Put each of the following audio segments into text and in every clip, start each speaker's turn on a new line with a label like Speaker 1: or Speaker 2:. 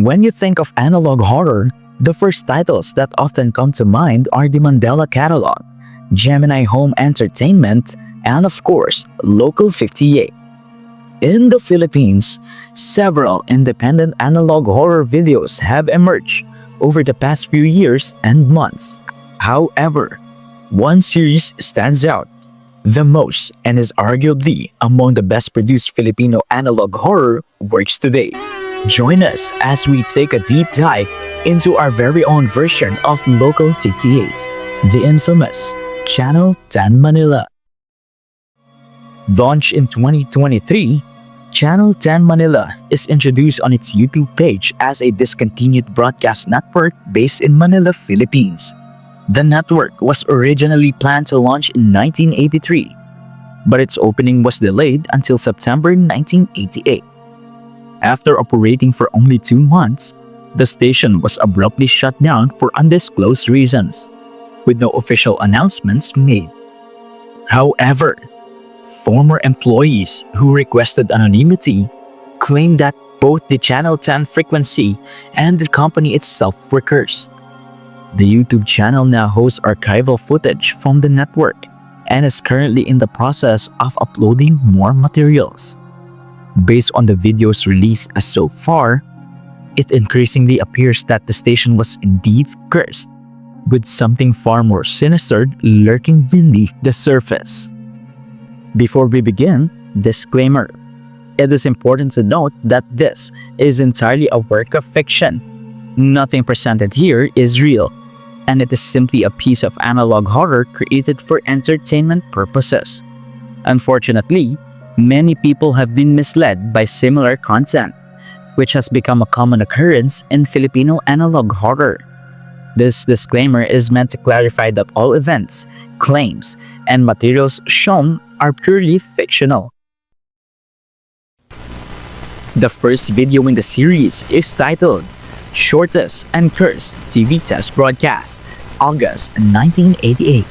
Speaker 1: When you think of analog horror, the first titles that often come to mind are the Mandela Catalog, Gemini Home Entertainment, and of course, Local 58. In the Philippines, several independent analog horror videos have emerged over the past few years and months. However, one series stands out the most and is arguably among the best produced Filipino analog horror works today. Join us as we take a deep dive into our very own version of Local 58, the infamous Channel 10 Manila. Launched in 2023, Channel 10 Manila is introduced on its YouTube page as a discontinued broadcast network based in Manila, Philippines. The network was originally planned to launch in 1983, but its opening was delayed until September 1988. After operating for only 2 months, the station was abruptly shut down for undisclosed reasons, with no official announcements made. However, former employees who requested anonymity claimed that both the Channel 10 frequency and the company itself were cursed. The YouTube channel now hosts archival footage from the network and is currently in the process of uploading more materials. Based on the videos released so far, it increasingly appears that the station was indeed cursed, with something far more sinister lurking beneath the surface. Before we begin, disclaimer. It is important to note that this is entirely a work of fiction. Nothing presented here is real, and it is simply a piece of analog horror created for entertainment purposes. Unfortunately, many people have been misled by similar content, which has become a common occurrence in Filipino analog horror. This disclaimer is meant to clarify that all events, claims, and materials shown are purely fictional. The first video in the series is titled Shortest and Cursed TV Test Broadcast, August 1988.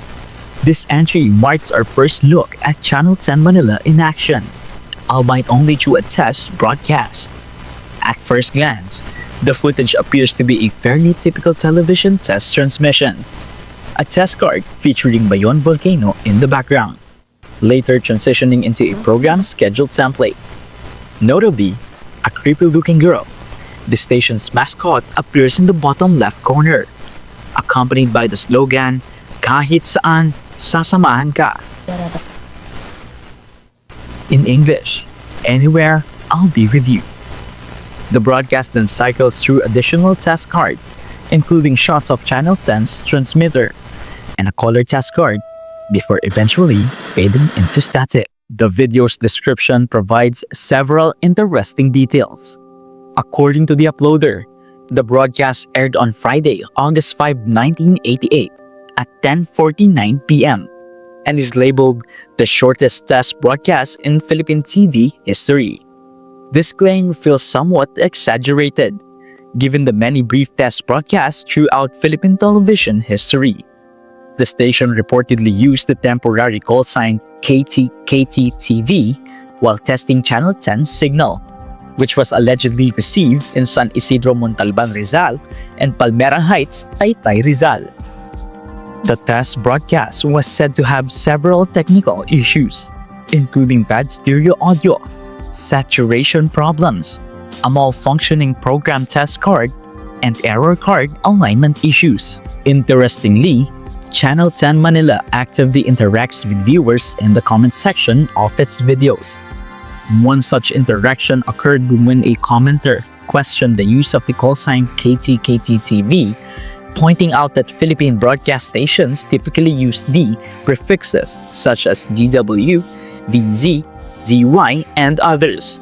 Speaker 1: This entry marks our first look at Channel 10 Manila in action, albeit only through a test broadcast. At first glance, the footage appears to be a fairly typical television test transmission. A test card featuring Bayon Volcano in the background, later transitioning into a program schedule template. Notably, a creepy-looking girl, the station's mascot, appears in the bottom left corner, accompanied by the slogan, "Kahit saan, sasamahan ka." In English, "Anywhere, I'll be with you." The broadcast then cycles through additional test cards, including shots of Channel 10's transmitter and a color test card, before eventually fading into static. The video's description provides several interesting details. According to the uploader, the broadcast aired on Friday, August 5, 1988 at 10:49 p.m. and is labeled the shortest test broadcast in Philippine TV history. This claim feels somewhat exaggerated, given the many brief test broadcasts throughout Philippine television history. The station reportedly used the temporary call sign KTKT-TV while testing Channel 10 signal, which was allegedly received in San Isidro Montalban, Rizal and Palmera Heights, Taytay, Rizal. The test broadcast was said to have several technical issues, including bad stereo audio, saturation problems, a malfunctioning program test card, and error card alignment issues. Interestingly, Channel 10 Manila actively interacts with viewers in the comment section of its videos. One such interaction occurred when a commenter questioned the use of the call sign KTKT-TV, pointing out that Philippine broadcast stations typically use D prefixes such as DW, DZ, DY, and others.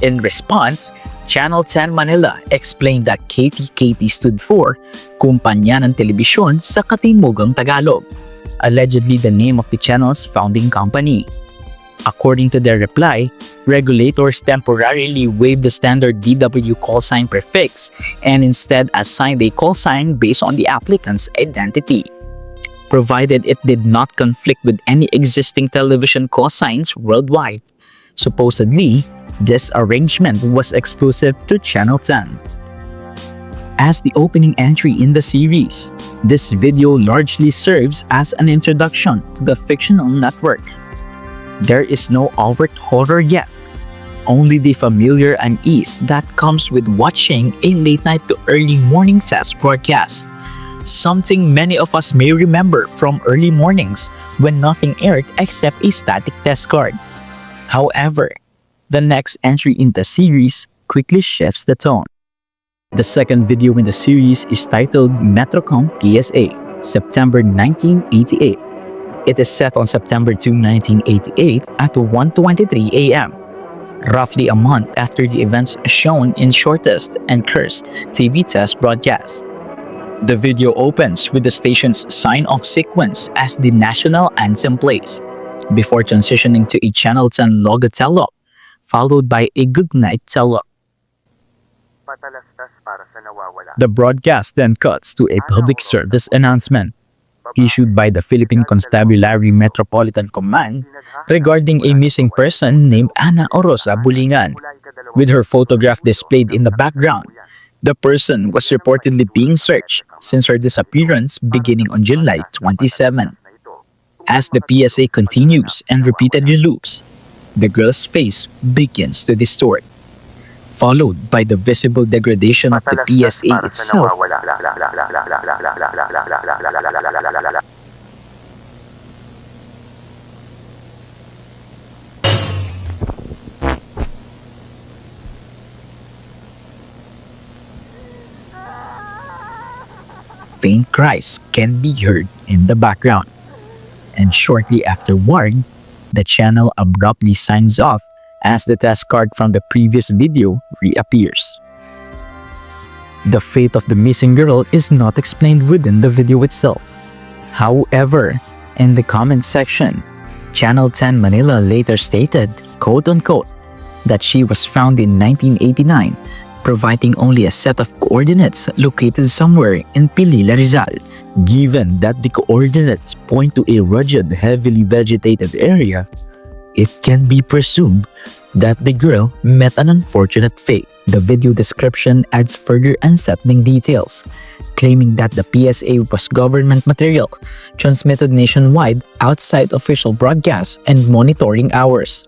Speaker 1: In response, Channel 10 Manila explained that KTKT stood for Kumpanya ng Telebisyon sa Katimugang Tagalog, allegedly the name of the channel's founding company. According to their reply, regulators temporarily waived the standard DW call sign prefix and instead assigned a call sign based on the applicant's identity, provided it did not conflict with any existing television call signs worldwide. Supposedly, this arrangement was exclusive to Channel 10. As the opening entry in the series, this video largely serves as an introduction to the fictional network. There is no overt horror yet, only the familiar unease that comes with watching a late night to early morning test broadcast. Something many of us may remember from early mornings when nothing aired except a static test card. However, the next entry in the series quickly shifts the tone. The second video in the series is titled Metrocom PSA, September 1988. It is set on September 2, 1988 at 1:23 a.m., roughly a month after the events shown in shortest and cursed TV test broadcast. The video opens with the station's sign-off sequence as the national anthem plays, before transitioning to a Channel 10 logo tell-up, followed by a goodnight tell-up. The broadcast then cuts to a public service announcement issued by the Philippine Constabulary Metropolitan Command regarding a missing person named Ana Orosa Bulingan. With her photograph displayed in the background, the person was reportedly being searched since her disappearance beginning on July 27. As the PSA continues and repeatedly loops, the girl's face begins to distort, followed by the visible degradation of the PSA itself. Faint cries can be heard in the background, and shortly afterward, the channel abruptly signs off as the test card from the previous video reappears. The fate of the missing girl is not explained within the video itself. However, in the comment section, Channel 10 Manila later stated, quote-unquote, that she was found in 1989, providing only a set of coordinates located somewhere in Pilila, Rizal. Given that the coordinates point to a rugged, heavily vegetated area, it can be presumed that the girl met an unfortunate fate. The video description adds further unsettling details, claiming that the PSA was government material transmitted nationwide outside official broadcasts and monitoring hours.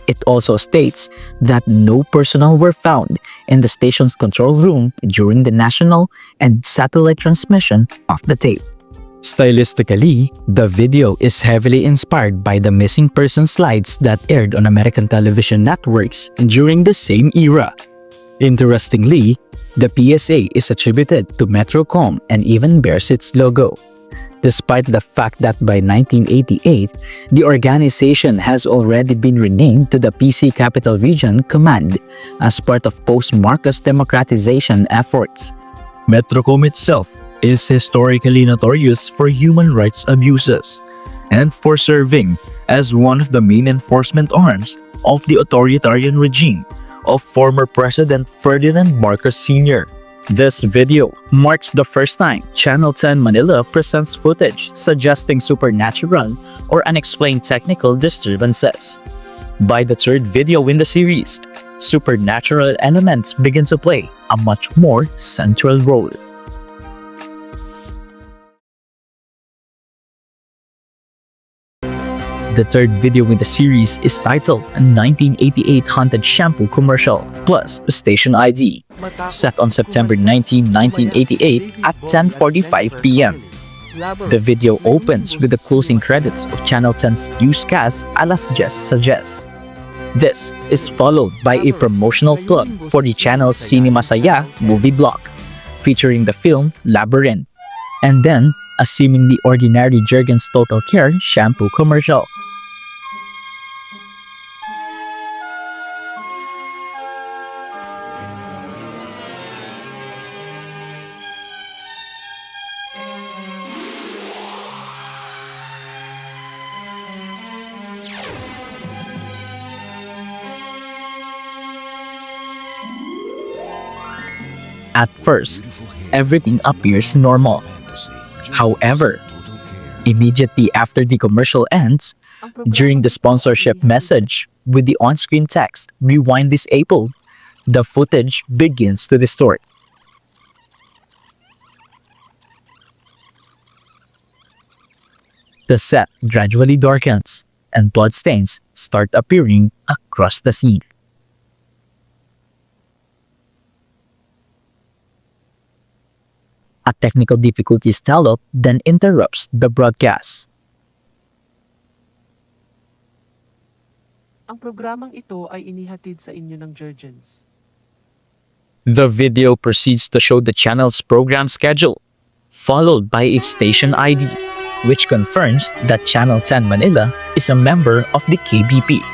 Speaker 1: It also states that no personnel were found in the station's control room during the national and satellite transmission of the tape. Stylistically, the video is heavily inspired by the missing person slides that aired on American television networks during the same era. Interestingly, the PSA is attributed to Metrocom and even bears its logo, despite the fact that by 1988, the organization has already been renamed to the PC Capital Region Command as part of post-Marcos democratization efforts. Metrocom itself is historically notorious for human rights abuses and for serving as one of the main enforcement arms of the authoritarian regime of former President Ferdinand Marcos Sr. This video marks the first time Channel 10 Manila presents footage suggesting supernatural or unexplained technical disturbances. By the third video in the series, supernatural elements begin to play a much more central role. The third video in the series is titled a 1988 Haunted Shampoo Commercial plus Station ID, set on September 19, 1988 at 10:45 p.m. The video opens with the closing credits of Channel 10's newscast Alas 10 sa 10. This is followed by a promotional plug for the channel's Cinema Saya movie block, featuring the film Labyrinth, and then a seemingly ordinary Jergens Total Care shampoo commercial. At first, everything appears normal. However, immediately after the commercial ends, during the sponsorship message with the on-screen text "Rewind Disabled," the footage begins to distort. The set gradually darkens, and bloodstains start appearing across the scene. A technical difficulties tell-up then interrupts the broadcast.
Speaker 2: Ang programang ito ay inihatid sa inyo ng Jurgens.
Speaker 1: The video proceeds to show the channel's program schedule, followed by its station ID, which confirms that Channel 10 Manila is a member of the KBP,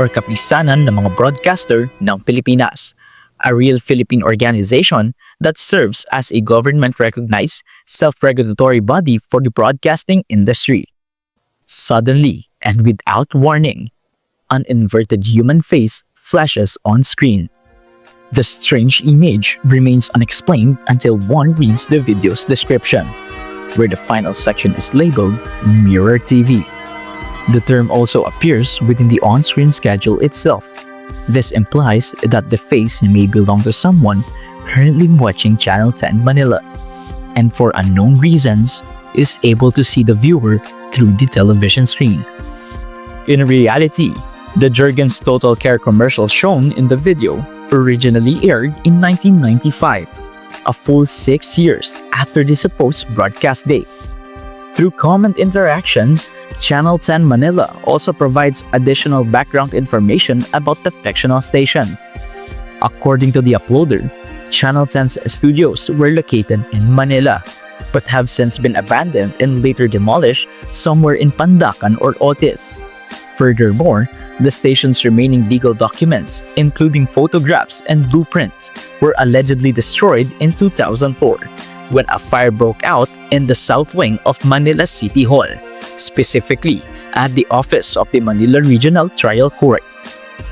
Speaker 1: or Kapisanan ng mga Broadcaster ng Pilipinas, a real Philippine organization that serves as a government-recognized, self-regulatory body for the broadcasting industry. Suddenly, and without warning, an inverted human face flashes on screen. The strange image remains unexplained until one reads the video's description, where the final section is labeled Mirror TV. The term also appears within the on-screen schedule itself. This implies that the face may belong to someone currently watching Channel 10 Manila, and for unknown reasons, is able to see the viewer through the television screen. In reality, the Jurgens Total Care commercial shown in the video originally aired in 1995, a full 6 years after the supposed broadcast date. Through comment interactions, Channel 10 Manila also provides additional background information about the fictional station. According to the uploader, Channel 10's studios were located in Manila, but have since been abandoned and later demolished somewhere in Pandacan or Otis. Furthermore, the station's remaining legal documents, including photographs and blueprints, were allegedly destroyed in 2004 when a fire broke out in the south wing of Manila City Hall, specifically at the office of the Manila Regional Trial Court.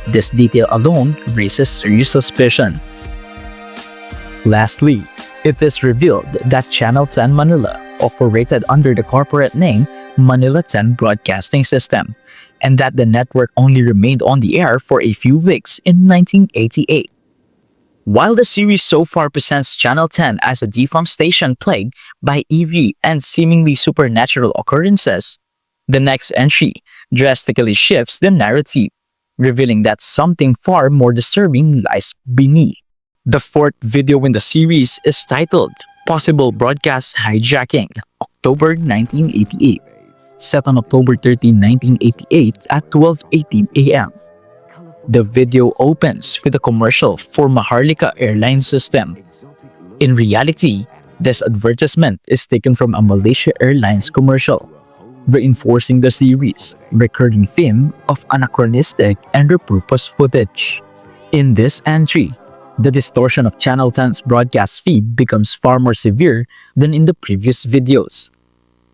Speaker 1: This detail alone raises serious suspicion. Lastly, it is revealed that Channel 10 Manila operated under the corporate name Manila 10 Broadcasting System, and that the network only remained on the air for a few weeks in 1988. While the series so far presents Channel 10 as a defunct station plagued by eerie and seemingly supernatural occurrences, the next entry drastically shifts the narrative, revealing that something far more disturbing lies beneath. The fourth video in the series is titled Possible Broadcast Hijacking, October 1988. Set on October 13, 1988 at 12:18 a.m. The video opens with a commercial for Maharlika Airline System. In reality, this advertisement is taken from a Malaysia Airlines commercial, reinforcing the series' recurring theme of anachronistic and repurposed footage. In this entry, the distortion of Channel 10's broadcast feed becomes far more severe than in the previous videos.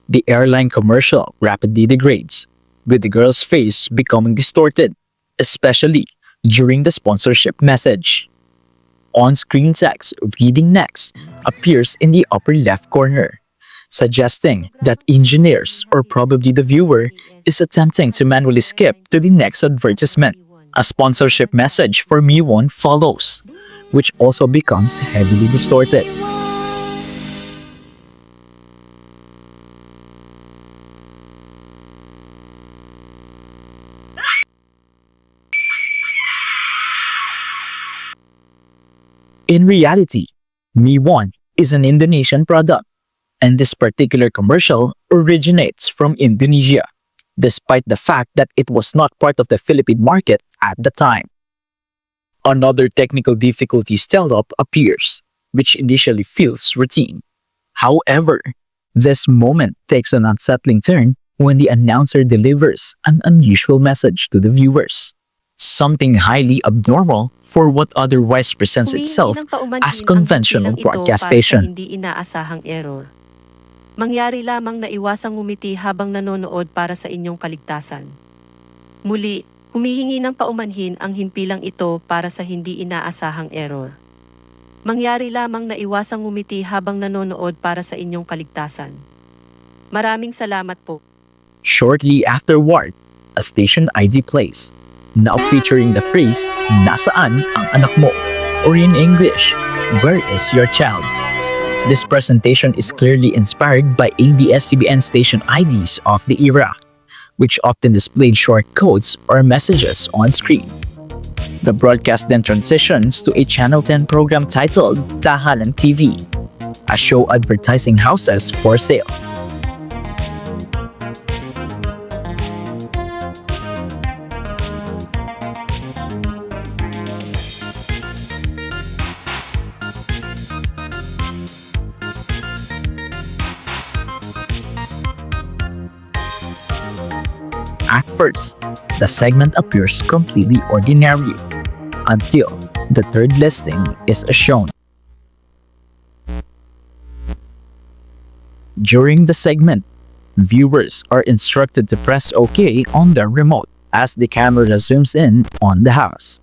Speaker 1: The airline commercial rapidly degrades, with the girl's face becoming distorted, especially during the sponsorship message. On-screen text reading next appears in the upper left corner, suggesting that engineers or probably the viewer is attempting to manually skip to the next advertisement. A sponsorship message for Mi1 follows, which also becomes heavily distorted. In reality, Mi1 is an Indonesian product, and this particular commercial originates from Indonesia, despite the fact that it was not part of the Philippine market at the time. Another technical difficulty tell-up appears, which initially feels routine. However, this moment takes an unsettling turn when the announcer delivers an unusual message to the viewers. Something highly abnormal for what otherwise presents itself as conventional broadcast station.
Speaker 2: Hindi inaasahang error. Mangyari lamang na iwasang ngumiti habang nanonood para sa inyong kaligtasan. Muli, humihingi ng paumanhin ang himpilang ito para sa hindi inaasahang error. Mangyari lamang na iwasang ngumiti habang nanonood para sa inyong kaligtasan. Maraming salamat po.
Speaker 1: Shortly afterward, a station ID plays, now featuring the phrase, "Nasaan ang anak mo?" or in English, "Where is your child?" This presentation is clearly inspired by ABS-CBN station IDs of the era, which often displayed short codes or messages on screen. The broadcast then transitions to a Channel 10 program titled Tahanan TV, a show advertising houses for sale. At first, the segment appears completely ordinary until the third listing is shown. During the segment, viewers are instructed to press OK on their remote as the camera zooms in on the house.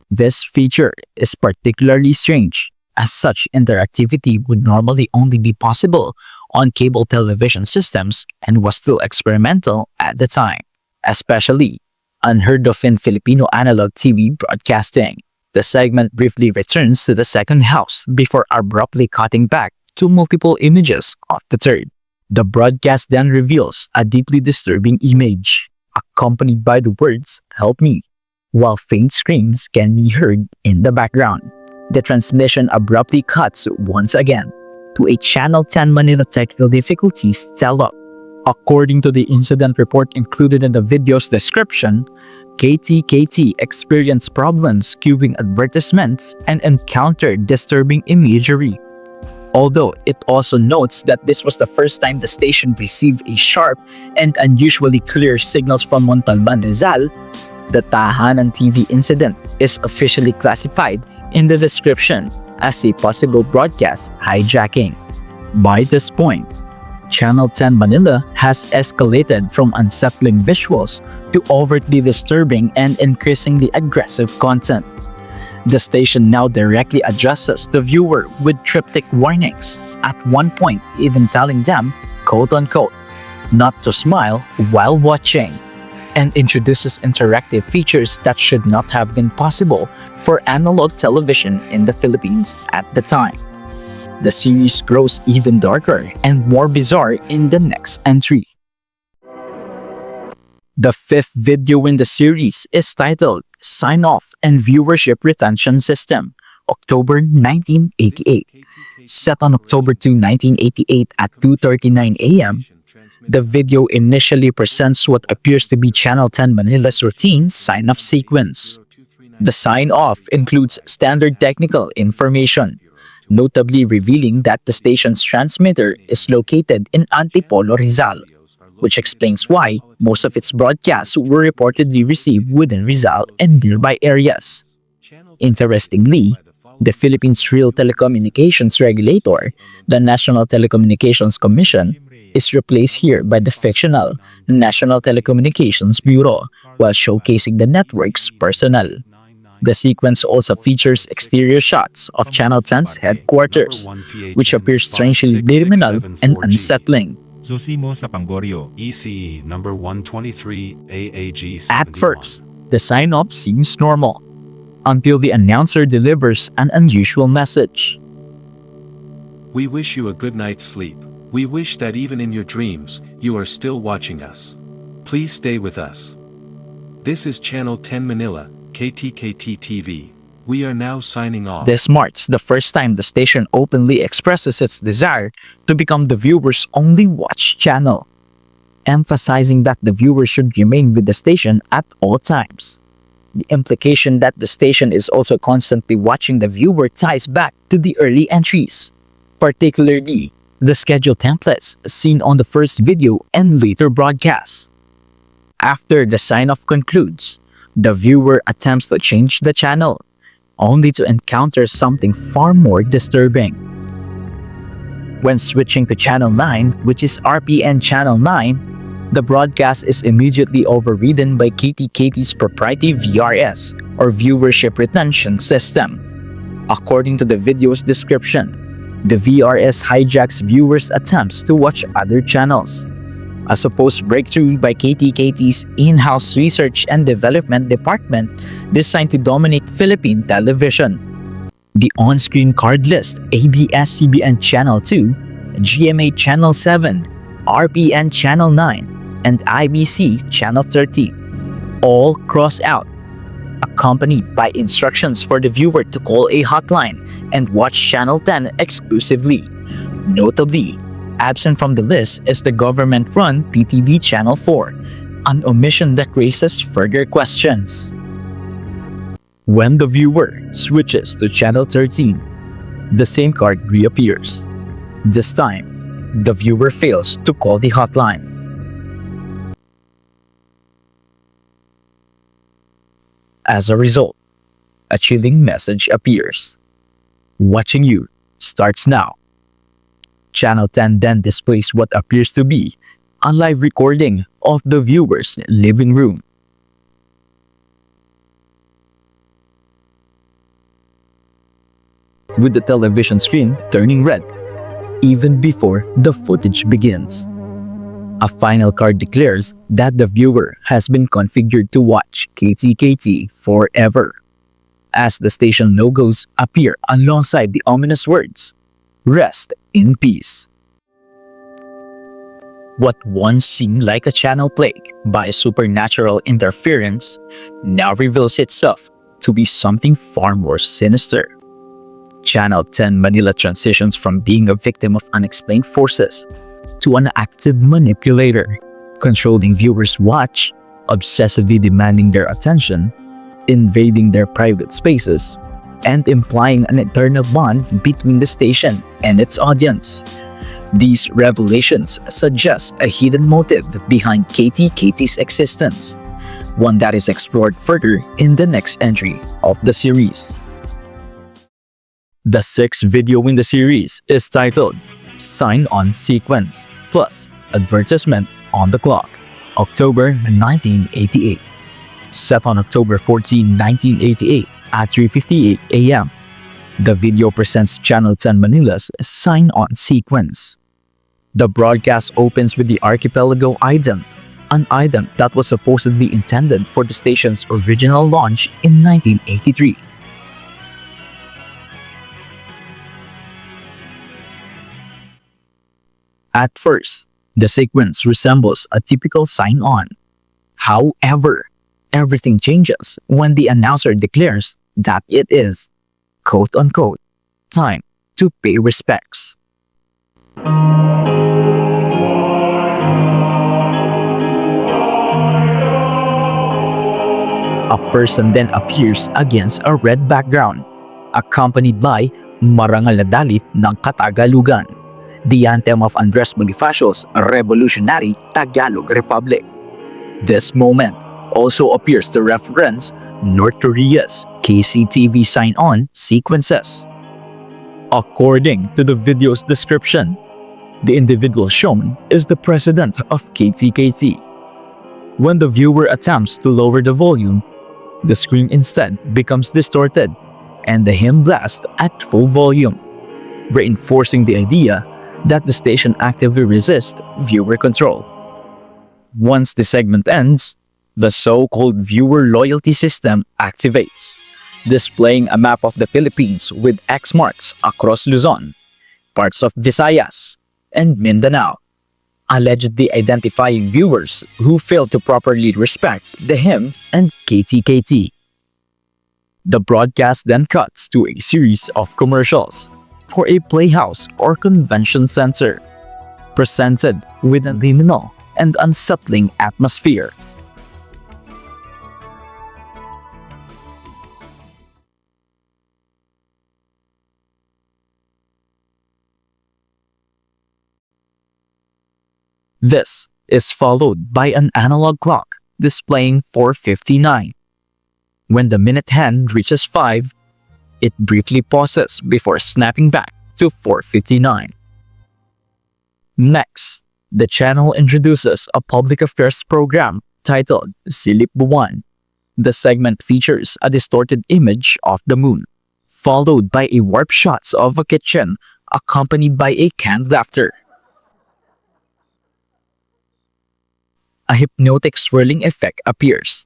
Speaker 1: This feature is particularly strange, as such interactivity would normally only be possible on cable television systems and was still experimental at the time, especially unheard of in Filipino analog TV broadcasting. The segment briefly returns to the second house before abruptly cutting back to multiple images of the third. The broadcast then reveals a deeply disturbing image, accompanied by the words, "Help me," while faint screams can be heard in the background. The transmission abruptly cuts once again to a Channel 10 Manila technical difficulties tell-up. According to the incident report included in the video's description, KTKT experienced problems queuing advertisements and encountered disturbing imagery. Although it also notes that this was the first time the station received a sharp and unusually clear signals from Montalban, Rizal, the Tahanan TV incident is officially classified in the description as a possible broadcast hijacking. By this point, Channel 10 Manila has escalated from unsettling visuals to overtly disturbing and increasingly aggressive content. The station now directly addresses the viewer with cryptic warnings, at one point even telling them, quote-unquote, not to smile while watching, and introduces interactive features that should not have been possible for analog television in the Philippines at the time. The series grows even darker and more bizarre in the next entry. The fifth video in the series is titled Sign Off and Viewership Retention System, October 1988. Set on October 2, 1988 at 2:39 a.m., the video initially presents what appears to be Channel 10 Manila's routine sign-off sequence. The sign-off includes standard technical information, notably revealing that the station's transmitter is located in Antipolo, Rizal, which explains why most of its broadcasts were reportedly received within Rizal and nearby areas. Interestingly, the Philippines' real telecommunications regulator, the National Telecommunications Commission, is replaced here by the fictional National Telecommunications Bureau while showcasing the network's personnel. The sequence also features exterior shots of Channel 10's headquarters, which appears strangely liminal and unsettling.
Speaker 3: Zosimo sa Pangorio, ECE number 123, AAG 71.
Speaker 1: At first, the sign-off seems normal, until the announcer delivers an unusual message.
Speaker 4: We wish you a good night's sleep. We wish that even in your dreams, you are still watching us. Please stay with us. This is Channel 10 Manila, KTKT TV. We are now signing off.
Speaker 1: This marks the first time the station openly expresses its desire to become the viewer's only watch channel, emphasizing that the viewer should remain with the station at all times. The implication that the station is also constantly watching the viewer ties back to the early entries, particularly the schedule templates seen on the first video and later broadcasts. After the sign-off concludes, the viewer attempts to change the channel, only to encounter something far more disturbing. When switching to Channel 9, which is RPN Channel 9, the broadcast is immediately overridden by KTKT's proprietary VRS, or Viewership Retention System. According to the video's description, the VRS hijacks viewers' attempts to watch other channels. A supposed breakthrough by KTKT's in-house research and development department designed to dominate Philippine television. The on-screen card list ABS-CBN Channel 2, GMA Channel 7, RPN Channel 9, and IBC Channel 13, all crossed out, accompanied by instructions for the viewer to call a hotline and watch Channel 10 exclusively. Notably, absent from the list is the government-run PTV Channel 4, an omission that raises further questions. When the viewer switches to Channel 13, the same card reappears. This time, the viewer fails to call the hotline. As a result, a chilling message appears. Watching you starts now. Channel 10 then displays what appears to be a live recording of the viewer's living room. With the television screen turning red even before the footage begins. A final card declares that the viewer has been configured to watch KTKT forever, as the station logos appear alongside the ominous words, "Rest in peace." What once seemed like a channel plagued by supernatural interference now reveals itself to be something far more sinister. Channel 10 Manila transitions from being a victim of unexplained forces to an active manipulator, controlling viewers' watch, obsessively demanding their attention, invading their private spaces, and implying an eternal bond between the station and its audience. These revelations suggest a hidden motive behind KTKT's existence, one that is explored further in the next entry of the series. The sixth video in the series is titled Sign On Sequence plus Advertisement on the Clock, October 1988. Set on October 14, 1988 at 3:58 a.m. The video presents Channel 10 Manila's Sign On Sequence. The broadcast opens with the Archipelago Ident, an ident that was supposedly intended for the station's original launch in 1983. At first, the sequence resembles a typical sign-on. However, everything changes when the announcer declares that it is, quote-unquote, time to pay respects. A person then appears against a red background, accompanied by Marangal na Dalit ng Katagalugan, the anthem of Andres Bonifacio's revolutionary Tagalog Republic. This moment also appears to reference North Korea's KCTV sign-on sequences. According to the video's description, the individual shown is the president of KTKT. When the viewer attempts to lower the volume, the screen instead becomes distorted and the hymn blasts at full volume, reinforcing the idea that the station actively resists viewer control. Once the segment ends, the so-called viewer loyalty system activates, displaying a map of the Philippines with X marks across Luzon, parts of Visayas, and Mindanao, allegedly identifying viewers who fail to properly respect the hymn and KTKT. The broadcast then cuts to a series of commercials for a playhouse or convention center, presented with a liminal and unsettling atmosphere. This is followed by an analog clock displaying 4:59. When the minute hand reaches 5, It briefly pauses before snapping back to 4:59. Next, the channel introduces a public affairs program titled Silip Buwan. The segment features a distorted image of the moon, followed by a warp shots of a kitchen, accompanied by a canned laughter. A hypnotic swirling effect appears.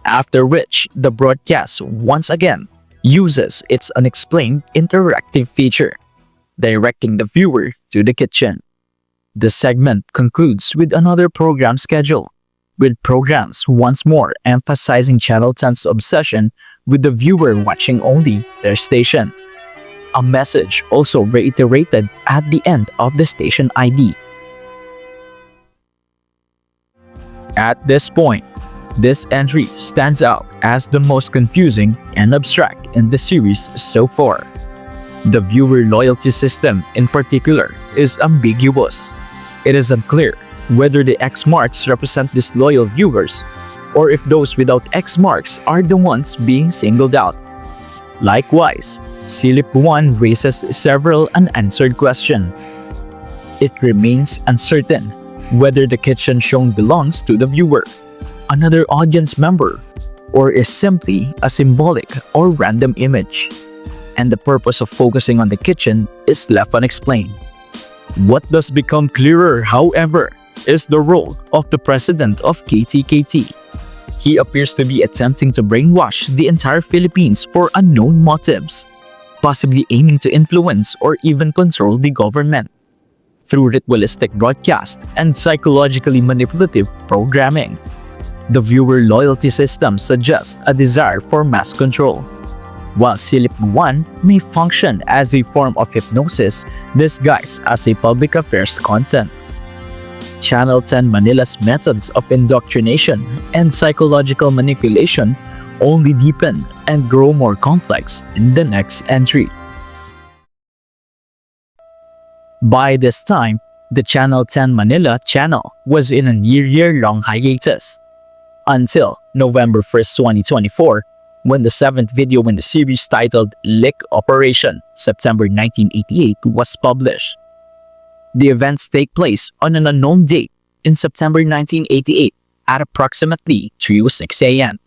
Speaker 1: After which, the broadcast once again uses its unexplained interactive feature, directing the viewer to the kitchen. The segment concludes with another program schedule, with programs once more emphasizing Channel 10's obsession with the viewer watching only their station. A message also reiterated at the end of the station ID. At this point, this entry stands out as the most confusing and abstract in the series so far. The viewer loyalty system in particular is ambiguous. It is unclear whether the X marks represent disloyal viewers or if those without X marks are the ones being singled out. Likewise, Silip 1 raises several unanswered questions. It remains uncertain whether the kitchen shown belongs to the viewer, another audience member, or is simply a symbolic or random image. And the purpose of focusing on the kitchen is left unexplained. What does become clearer, however, is the role of the president of KTKT. He appears to be attempting to brainwash the entire Philippines for unknown motives, possibly aiming to influence or even control the government through ritualistic broadcast and psychologically manipulative programming. The viewer loyalty system suggests a desire for mass control, while Silip 1 may function as a form of hypnosis disguised as a public affairs content. Channel 10 Manila's methods of indoctrination and psychological manipulation only deepen and grow more complex in the next entry. By this time, the Channel 10 Manila channel was in a year-long hiatus, until November 1st, 2024, when the seventh video in the series titled Lick Operation, September 1988 was published. The events take place on an unknown date in September 1988 at approximately 3:06 a.m.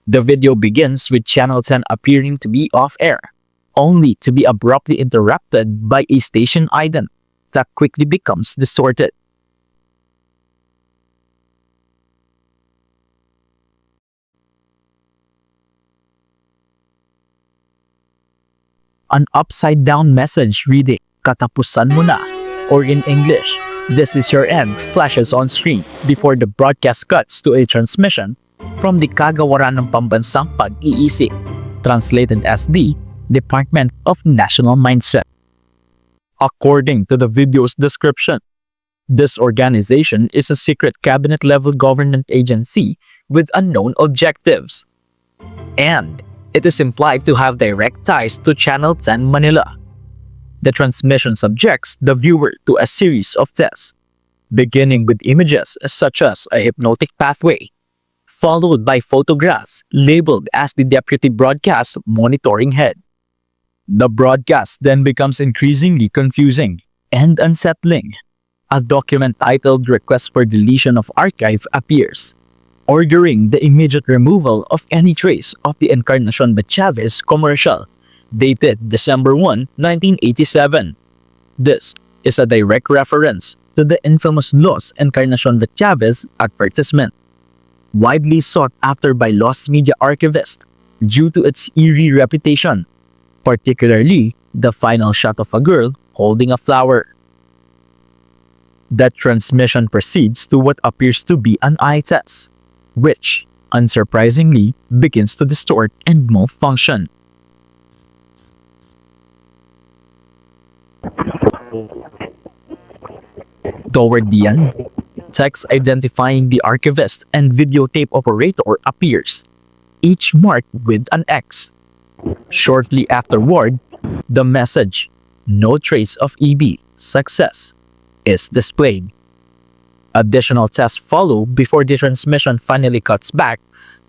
Speaker 1: The video begins with Channel 10 appearing to be off-air, only to be abruptly interrupted by a station ident that quickly becomes distorted. An upside-down message reading, "Katapusan mo na," or in English, "This is your end," flashes on screen before the broadcast cuts to a transmission from the Kagawaran ng Pambansang Pag-iisip, translated as the Department of National Mindset. According to the video's description, this organization is a secret cabinet-level government agency with unknown objectives, and it is implied to have direct ties to Channel 10 Manila. The transmission subjects the viewer to a series of tests, beginning with images such as a hypnotic pathway, followed by photographs labeled as the Deputy Broadcast Monitoring Head. The broadcast then becomes increasingly confusing and unsettling. A document titled Request for Deletion of Archive appears, ordering the immediate removal of any trace of the Encarnacion Chavez commercial, dated December 1, 1987. This is a direct reference to the infamous Los Encarnacion Chavez advertisement, widely sought after by lost media archivists due to its eerie reputation, particularly the final shot of a girl holding a flower. That transmission proceeds to what appears to be an eye test, which, unsurprisingly, begins to distort and malfunction. Toward the end, text identifying the archivist and videotape operator appears, each marked with an X. Shortly afterward, the message, "No trace of EB, success," is displayed. Additional tests follow before the transmission finally cuts back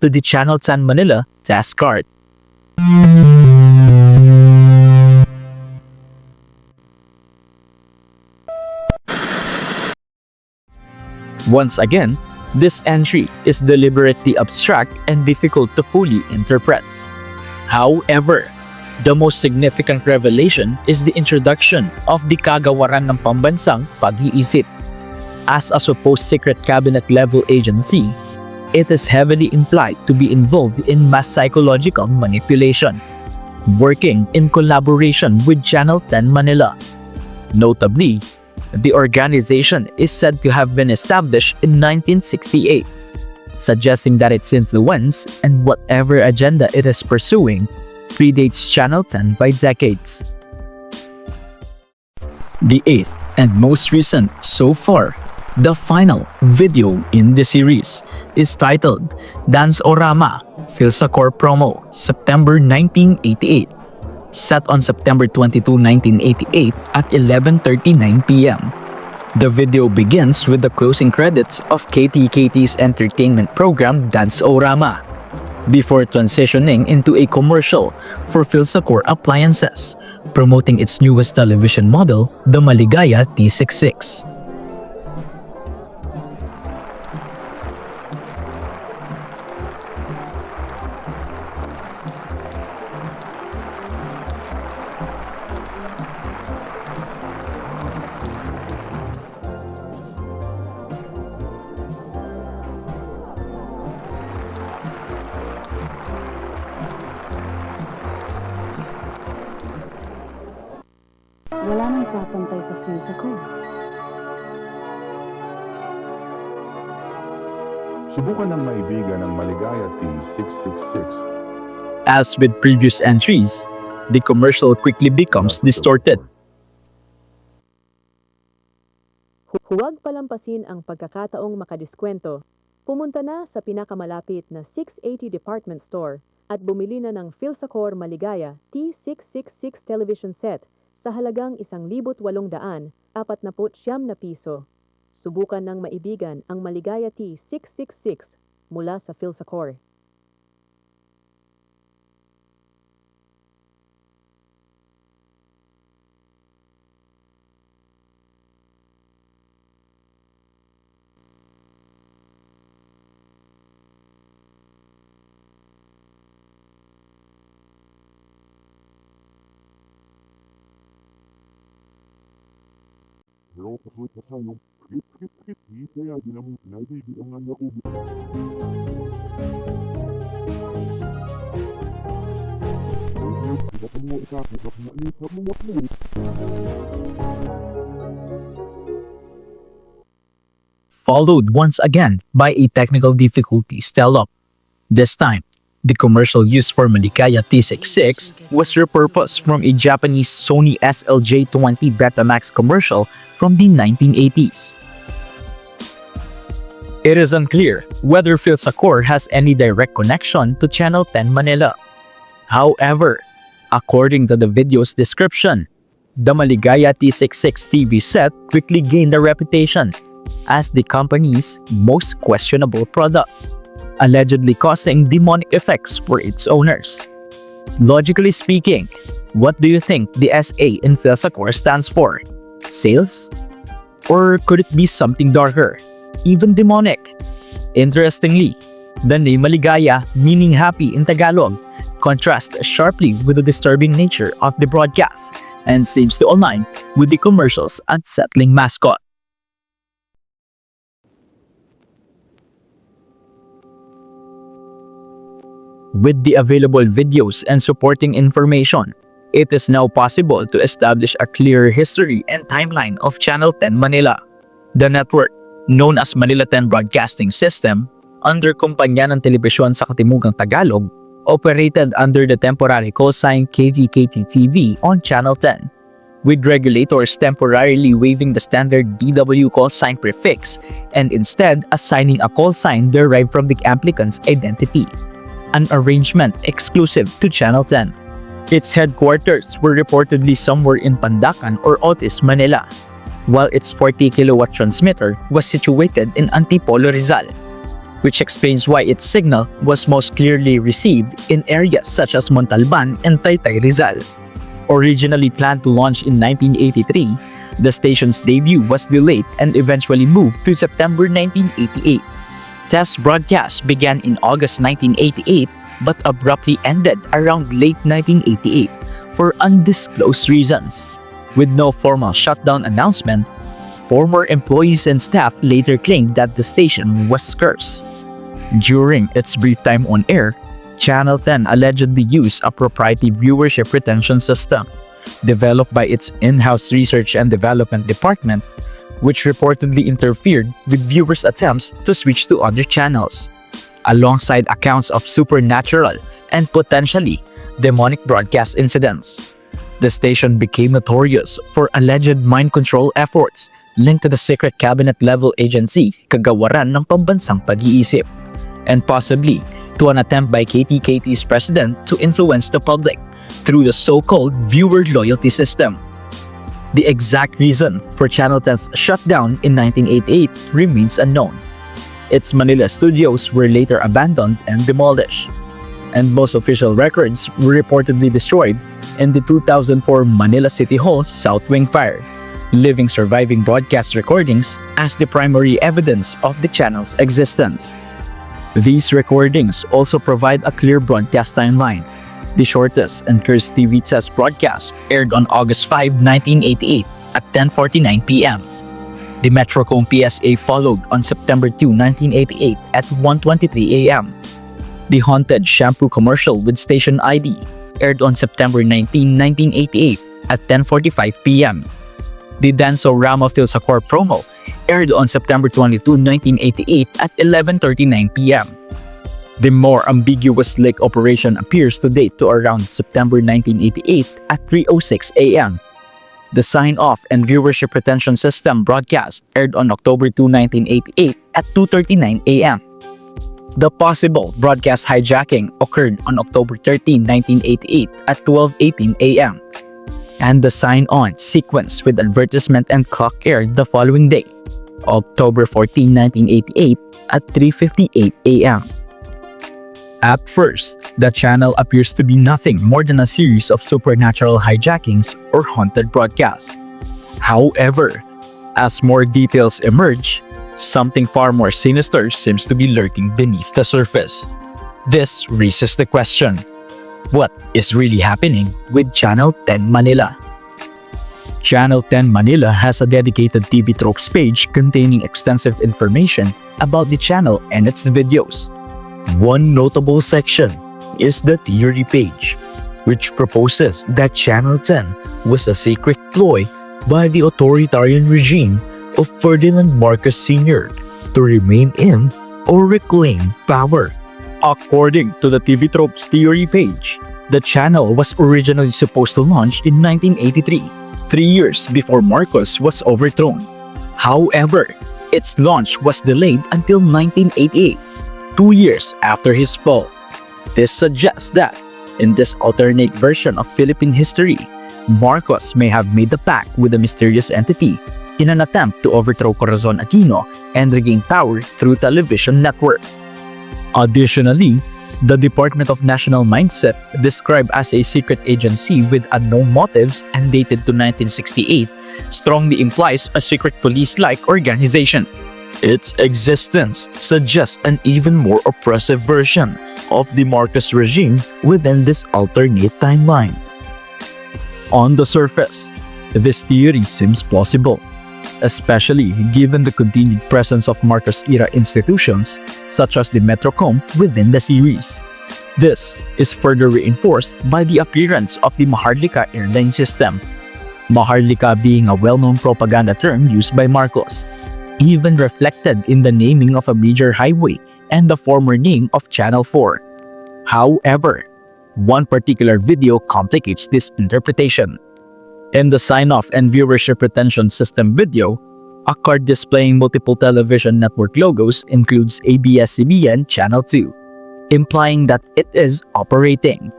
Speaker 1: to the Channel 10 Manila test card. Once again, this entry is deliberately abstract and difficult to fully interpret. However, the most significant revelation is the introduction of the kagawaran ng pambansang pag-iisip. As a supposed secret cabinet-level agency, it is heavily implied to be involved in mass psychological manipulation, working in collaboration with Channel 10 Manila. Notably, the organization is said to have been established in 1968, suggesting that its influence and whatever agenda it is pursuing predates Channel 10 by decades. The eighth and most recent so far, the final video in the series, is titled Dance-o-Rama PHILSACOR Promo September 1988, set on September 22, 1988 at 11:39 p.m. The video begins with the closing credits of KTKT's entertainment program Dance-o-Rama, before transitioning into a commercial for PHILSACOR appliances, promoting its newest television model, the Maligaya T66.
Speaker 5: Wala nang papantay sa PHILSACOR.
Speaker 6: Subukan ng maibigan ng Maligaya T666.
Speaker 1: As with previous entries, the commercial quickly becomes distorted.
Speaker 7: Huwag palampasin ang pagkakataong makadiskwento. Pumunta na sa pinakamalapit na 680 department store at bumili na ng PHILSACOR Maligaya T666 television set sa halagang 1,849 na piso. Subukan ng maibigan ang Maligaya T666 mula sa PHILSACOR.
Speaker 1: Followed once again by a technical difficulty still up. This time, the commercial used for Maligaya T66 was repurposed from a Japanese Sony SLJ20 Betamax commercial from the 1980s. It is unclear whether PHILSACOR has any direct connection to Channel 10 Manila. However, according to the video's description, the Maligaya T66 TV set quickly gained a reputation as the company's most questionable product, allegedly causing demonic effects for its owners. Logically speaking, what do you think the SA in PHILSACOR stands for? Sales? Or could it be something darker, even demonic? Interestingly, the name Maligaya, meaning happy in Tagalog, contrasts sharply with the disturbing nature of the broadcast and seems to align with the commercial's unsettling mascot. With the available videos and supporting information, it is now possible to establish a clearer history and timeline of Channel 10 Manila. The network, known as Manila 10 Broadcasting System, under Kumpanya ng Telebisyon sa Katimugang Tagalog, operated under the temporary call sign KTKT-TV on Channel 10, with regulators temporarily waiving the standard DW call sign prefix and instead assigning a call sign derived from the applicant's identity. an arrangement exclusive to Channel 10. Its headquarters were reportedly somewhere in Pandacan or Otis, Manila, while its 40 kilowatt transmitter was situated in Antipolo, Rizal, which explains why its signal was most clearly received in areas such as Montalban and Taytay, Rizal. Originally planned to launch in 1983, the station's debut was delayed and eventually moved to September 1988. Test broadcasts began in August 1988 but abruptly ended around late 1988 for undisclosed reasons. With no formal shutdown announcement, former employees and staff later claimed that the station was cursed. During its brief time on air, Channel 10 allegedly used a proprietary viewership retention system developed by its in-house research and development department, which reportedly interfered with viewers' attempts to switch to other channels, alongside accounts of supernatural and potentially demonic broadcast incidents. The station became notorious for alleged mind control efforts linked to the secret cabinet-level agency Kagawaran ng Pambansang Pag-iisip, and possibly to an attempt by KTKT's president to influence the public through the so-called viewer loyalty system. The exact reason for Channel 10's shutdown in 1988 remains unknown. Its Manila studios were later abandoned and demolished, and most official records were reportedly destroyed in the 2004 Manila City Hall South Wing fire, leaving surviving broadcast recordings as the primary evidence of the channel's existence. These recordings also provide a clear broadcast timeline. The shortest and cursed TV test broadcast aired on August 5, 1988 at 10:49 p.m. The Metrocom PSA followed on September 2, 1988 at 1:23 a.m. The haunted shampoo commercial with station ID aired on September 19, 1988 at 10:45 p.m. The Dance-o-Rama PHILSACOR promo aired on September 22, 1988 at 11:39 p.m. The more ambiguous lake operation appears to date to around September 1988 at 3:06 a.m. The sign-off and viewership retention system broadcast aired on October 2, 1988 at 2:39 a.m. The possible broadcast hijacking occurred on October 13, 1988 at 12:18 a.m. And the sign-on sequence with advertisement and clock aired the following day, October 14, 1988 at 3:58 a.m. At first, the channel appears to be nothing more than a series of supernatural hijackings or haunted broadcasts. However, as more details emerge, something far more sinister seems to be lurking beneath the surface. This raises the question, what is really happening with Channel 10 Manila? Channel 10 Manila has a dedicated TV tropes page containing extensive information about the channel and its videos. One notable section is the theory page, which proposes that Channel 10 was a secret ploy by the authoritarian regime of Ferdinand Marcos Sr. to remain in or reclaim power. According to the TV Tropes theory page, the channel was originally supposed to launch in 1983, 3 years before Marcos was overthrown. However, its launch was delayed until 1988, 2 years after his fall. This suggests that, in this alternate version of Philippine history, Marcos may have made a pact with a mysterious entity in an attempt to overthrow Corazon Aquino and regain power through television network. Additionally, the Department of National Mindset, described as a secret agency with unknown motives and dated to 1968, strongly implies a secret police-like organization. Its existence suggests an even more oppressive version of the Marcos regime within this alternate timeline. On the surface, this theory seems plausible, especially given the continued presence of Marcos-era institutions such as the Metrocom within the series. This is further reinforced by the appearance of the Maharlika airline system, Maharlika being a well-known propaganda term used by Marcos, even reflected in the naming of a major highway and the former name of Channel 4. However, one particular video complicates this interpretation. In the sign-off and viewership retention system video, a card displaying multiple television network logos includes ABS-CBN Channel 2. implying that it is operating.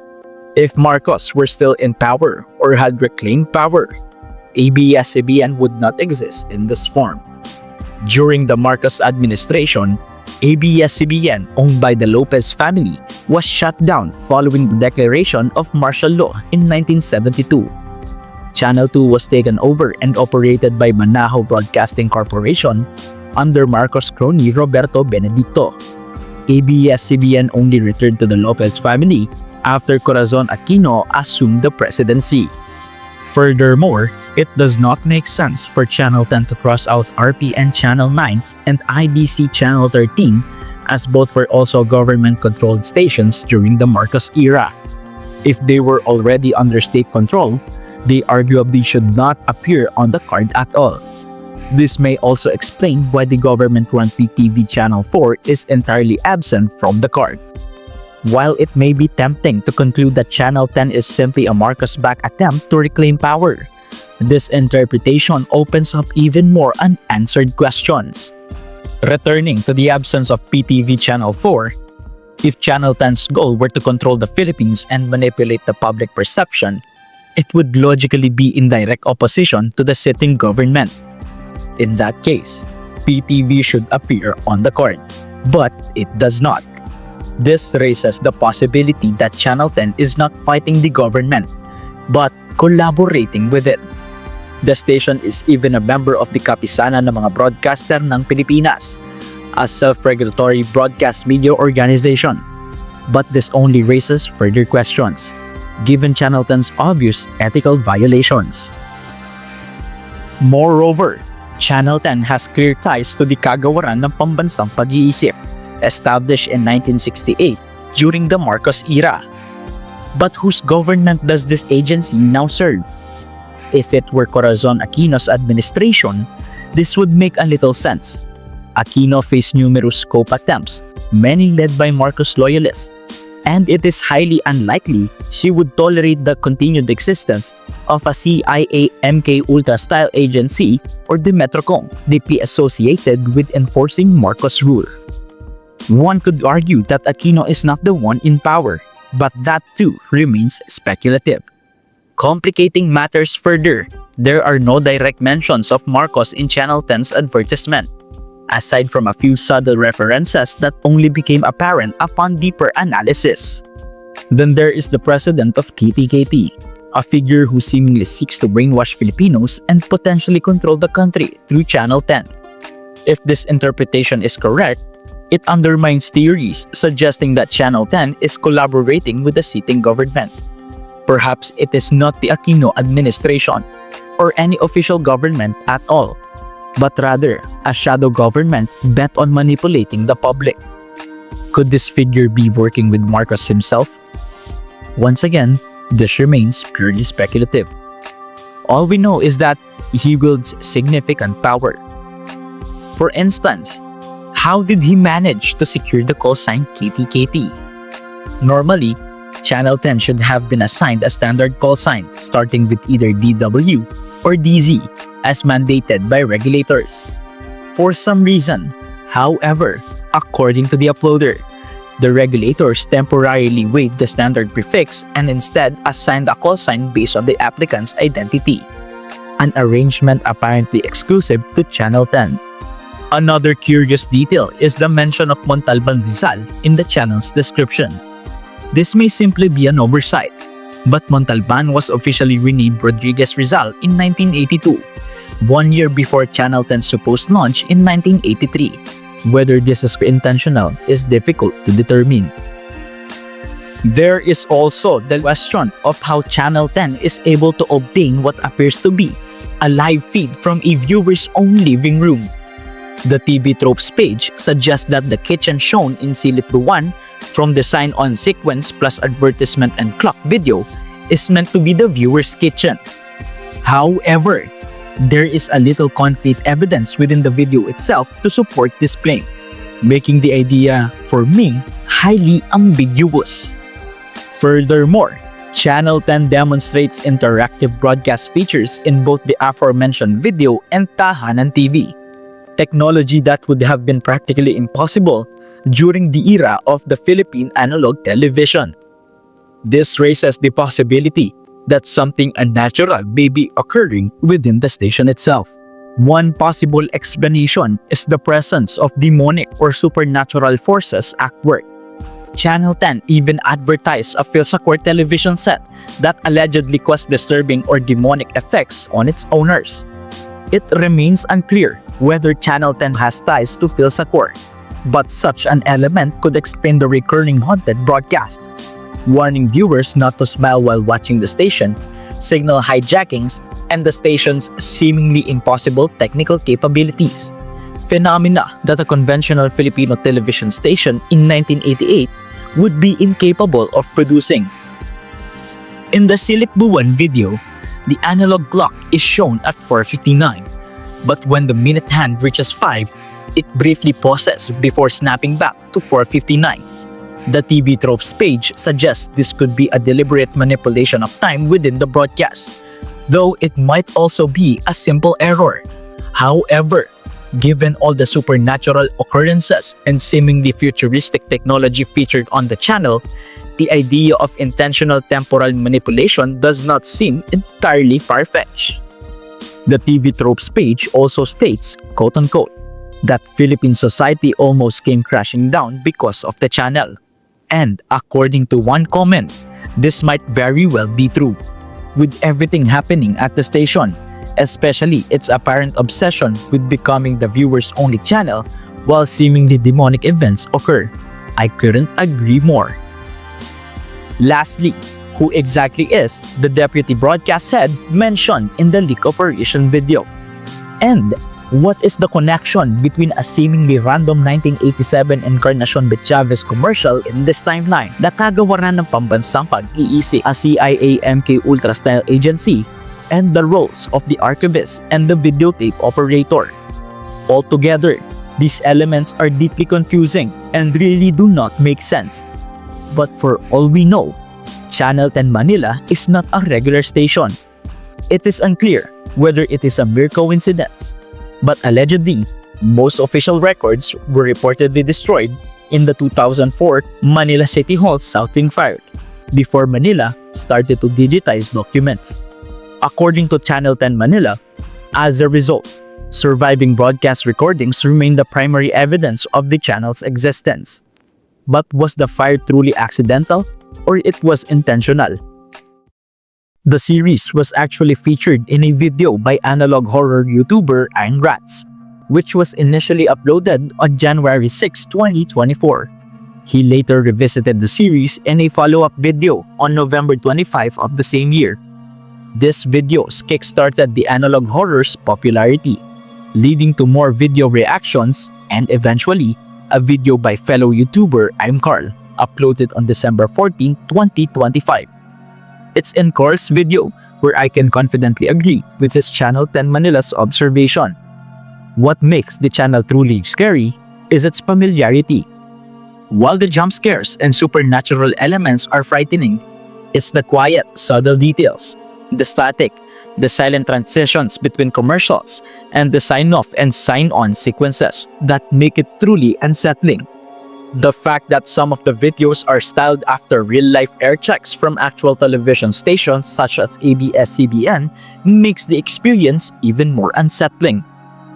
Speaker 1: If Marcos were still in power or had reclaimed power, ABS-CBN would not exist in this form. During the Marcos administration, ABS-CBN, owned by the Lopez family, was shut down following the declaration of martial law in 1972. Channel 2 was taken over and operated by Manaho Broadcasting Corporation under Marcos' crony Roberto Benedicto. ABS-CBN only returned to the Lopez family after Corazon Aquino assumed the presidency. Furthermore, it does not make sense for Channel 10 to cross out RPN Channel 9 and IBC Channel 13, as both were also government-controlled stations during the Marcos era. If they were already under state control, they arguably should not appear on the card at all. This may also explain why the government-run PTV Channel 4 is entirely absent from the card. While it may be tempting to conclude that Channel 10 is simply a Marcos-backed attempt to reclaim power, this interpretation opens up even more unanswered questions. Returning to the absence of PTV Channel 4, if Channel 10's goal were to control the Philippines and manipulate the public perception, it would logically be in direct opposition to the sitting government. In that case, PTV should appear on the card, but it does not. This raises the possibility that Channel 10 is not fighting the government, but collaborating with it. The station is even a member of the Kapisanan ng mga Broadcaster ng Pilipinas, a self-regulatory broadcast media organization. But this only raises further questions, given Channel 10's obvious ethical violations. Moreover, Channel 10 has clear ties to the Kagawaran ng Pambansang Pag-iisip, established in 1968 during the Marcos era. But whose government does this agency now serve? If it were Corazon Aquino's administration, this would make a little sense. Aquino faced numerous coup attempts, many led by Marcos loyalists, and it is highly unlikely she would tolerate the continued existence of a CIA-MK Ultra-style agency or the Metrocom, DP associated with enforcing Marcos' rule. One could argue that Aquino is not the one in power, but that too remains speculative. Complicating matters further, there are no direct mentions of Marcos in Channel 10's advertisement, aside from a few subtle references that only became apparent upon deeper analysis. Then there is the president of KTKT, a figure who seemingly seeks to brainwash Filipinos and potentially control the country through Channel 10. If this interpretation is correct, it undermines theories suggesting that Channel 10 is collaborating with the sitting government. Perhaps it is not the Aquino administration or any official government at all, but rather a shadow government bent on manipulating the public. Could this figure be working with Marcos himself? Once again, this remains purely speculative. All we know is that he wields significant power. For instance, how did he manage to secure the call sign KTKT? Normally, Channel 10 should have been assigned a standard call sign starting with either DW or DZ as mandated by regulators. For some reason, however, according to the uploader, the regulators temporarily waived the standard prefix and instead assigned a call sign based on the applicant's identity, an arrangement apparently exclusive to Channel 10. Another curious detail is the mention of Montalban Rizal in the channel's description. This may simply be an oversight, but Montalban was officially renamed Rodriguez Rizal in 1982, 1 year before Channel 10's supposed launch in 1983. Whether this is intentional is difficult to determine. There is also the question of how Channel 10 is able to obtain what appears to be a live feed from a viewer's own living room. The TV Tropes page suggests that the kitchen shown in Silip 1 from the sign-on sequence plus advertisement and clock video is meant to be the viewer's kitchen. However, there is a little concrete evidence within the video itself to support this claim, making the idea, for me, highly ambiguous. Furthermore, Channel 10 demonstrates interactive broadcast features in both the aforementioned video and Tahanan TV. technology that would have been practically impossible during the era of the Philippine analog television. This raises the possibility that something unnatural may be occurring within the station itself. One possible explanation is the presence of demonic or supernatural forces at work. Channel 10 even advertised a PHILSACOR television set that allegedly caused disturbing or demonic effects on its owners. It remains unclear whether Channel 10 has ties to PHILSACOR, but such an element could explain the recurring haunted broadcast, warning viewers not to smile while watching the station, signal hijackings, and the station's seemingly impossible technical capabilities. Phenomena that a conventional Filipino television station in 1988 would be incapable of producing. In the Silipbuan video, the analog clock is shown at 4:59, but when the minute hand reaches 5, it briefly pauses before snapping back to 4:59. The TV Tropes page suggests this could be a deliberate manipulation of time within the broadcast, though it might also be a simple error. However, given all the supernatural occurrences and seemingly futuristic technology featured on the channel, the idea of intentional temporal manipulation does not seem entirely far-fetched. The TV Tropes page also states, quote-unquote, that Philippine society almost came crashing down because of the channel. And according to one comment, this might very well be true. With everything happening at the station, especially its apparent obsession with becoming the viewer's only channel while seemingly demonic events occur, I couldn't agree more. Lastly, who exactly is the deputy broadcast head mentioned in the leak operation video? And what is the connection between a seemingly random 1987 Encarnacion Chavez commercial in this timeline na kagawaran ng pambansang pag-iisip, a CIA-MK Ultra-style agency, and the roles of the archivist and the videotape operator? Altogether, these elements are deeply confusing and really do not make sense. But for all we know, Channel 10 Manila is not a regular station. It is unclear whether it is a mere coincidence, but allegedly, most official records were reportedly destroyed in the 2004 Manila City Hall South Wing fire before Manila started to digitize documents. According to Channel 10 Manila, as a result, surviving broadcast recordings remain the primary evidence of the channel's existence. But was the fire truly accidental or it was intentional? The series was actually featured in a video by analog horror YouTuber Ayn Rats, which was initially uploaded on January 6, 2024. He later revisited the series in a follow-up video on November 25 of the same year. This videos kickstarted the analog horror's popularity, leading to more video reactions and eventually a video by fellow YouTuber I'm Carl, uploaded on December 14, 2025. It's in Carl's video where I can confidently agree with his Channel 10 Manila's observation. What makes the channel truly scary is its familiarity. While the jump scares and supernatural elements are frightening, it's the quiet, subtle details, the static, the silent transitions between commercials, and the sign-off and sign-on sequences that make it truly unsettling. The fact that some of the videos are styled after real-life air checks from actual television stations such as ABS-CBN makes the experience even more unsettling.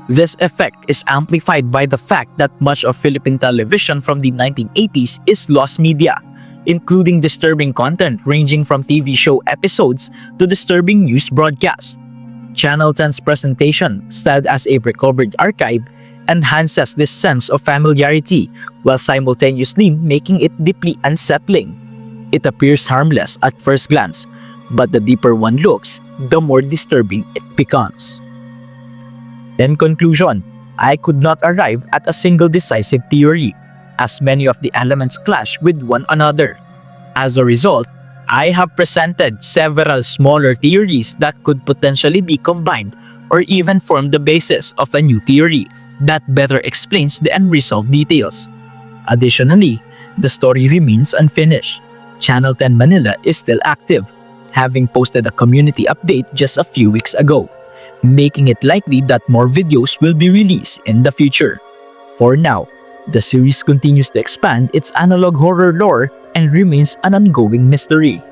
Speaker 1: This effect is amplified by the fact that much of Philippine television from the 1980s is lost media, including disturbing content ranging from TV show episodes to disturbing news broadcasts. Channel 10's presentation, styled as a recovered archive, enhances this sense of familiarity while simultaneously making it deeply unsettling. It appears harmless at first glance, but the deeper one looks, the more disturbing it becomes. In conclusion, I could not arrive at a single decisive theory, as many of the elements clash with one another. As a result, I have presented several smaller theories that could potentially be combined or even form the basis of a new theory that better explains the unresolved details. Additionally, the story remains unfinished. Channel 10 Manila is still active, having posted a community update just a few weeks ago, making it likely that more videos will be released in the future. For now, the series continues to expand its analog horror lore and remains an ongoing mystery.